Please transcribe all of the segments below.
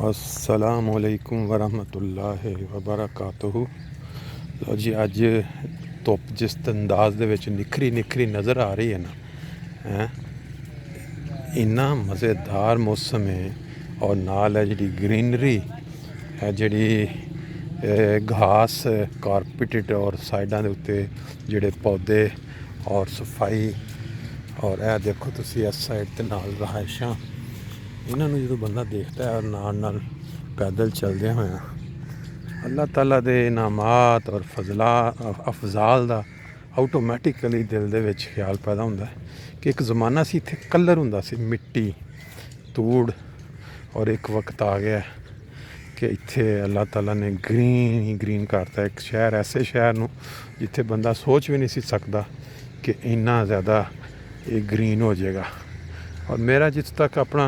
अस्सलामुअलैकुम वरहमतुल्लाहि वबरकातुहू। लो जी, अज धुप जिस अंदाज दे विच निखरी निखरी नज़र आ रही है ना, इन्ना मज़ेदार मौसम है। और नाल है जी ग्रीनरी है, जी घास कारपेटेड और साइडा के उत्ते जोड़े पौधे और सफाई। और यह देखो तुसी इस साइड ते नाल रहायशा, इन्होंने जो बंदा देखता है और नाल नाल पैदल चलदे हुए अल्लाह ताला दे इनामात और अफजाल का आटोमैटिकली दिल दे विच ख्याल पैदा होंदा है कि एक ज़माना सी इत्थे कलर हुंदा सी, मिट्टी धूड़, और एक वक्त आ गया कि इत्थे अल्लाह ताला ने ग्रीन ही ग्रीन करता। एक शहर, ऐसे शहर नूं जिथे बंदा सोच भी नहीं सी सकदा कि इन्ना ज़्यादा ये ग्रीन हो जाएगा। और मेरा जिस तक अपना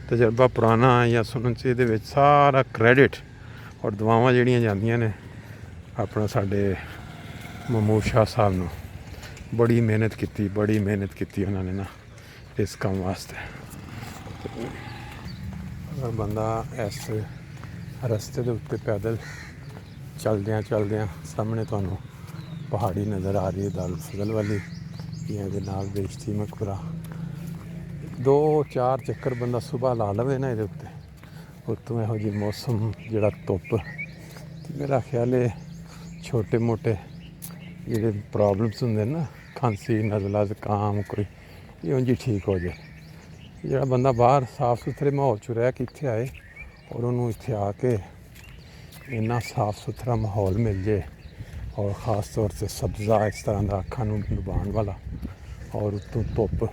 तजर्बा पुराना या सुनन च ये सारा क्रैडिट और दुआवां जड़ियाँ जांदियां ने अपना साडे महमूद शाह साहब नूं। बड़ी मेहनत की उन्होंने ना इस काम वास्ते। अगर बंदा इस रस्ते के उत्ते पैदल चलद्यां सामने तुहानूं पहाड़ी नज़र आ रही है, दारुल फजल वाली, या नाल बेशती मकबरा। 2-4 चक्कर बंदा सुबह ला लवे ना ये उत्ते, उत्तों यहो जी मौसम जिहड़ा धुप, मेरा ख्याल है छोटे मोटे जिहड़े प्रॉब्लम्स हुंदे ना, खांसी नज़ला ज़ुकाम कोई, ये उंज ही ठीक हो जाए। जिहड़ा बंदा बाहर साफ सुथरे माहौल च रह के इत्थे आए और उन्होंने इत्थे आके इन्ना साफ सुथरा माहौल मिल जाए, और ख़ास तौर से सब्ज़ा इस तरह का अखां नूं लुभाण वाला, और उत्तों धुप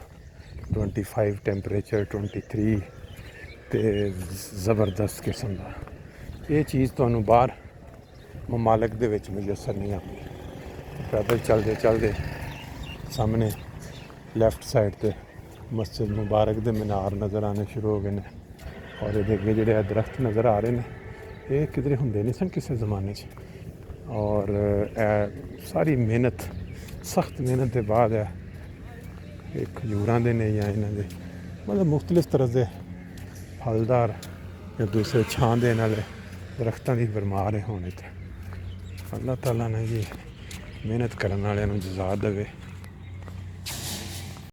25 टेंपरेचर 23 ते ज़बरदस्त किस्म का, ये चीज़ तुहानूं बाहर ममालिक दे विच मुयसर नहीं आती। पैदल चलदे सामने लैफ्ट साइड ते मस्जिद मुबारक दे मीनार नज़र आने शुरू हो गए हैं। और ये अगे जोड़े दरख्त नज़र आ रहे हैं, ये किधरे होंदे नहीं सन किसी ज़माने च। और सारी मेहनत, सख्त मेहनत के बाद है ये खजूरां दे ने या इन्हां दे मतलब मुख्तलिफ तरह के फलदार या दूसरे छां देने वाले दरख्तों की भरमार है होने। अल्लाह ताला ने जी मेहनत करने वाले जज़ा देवे।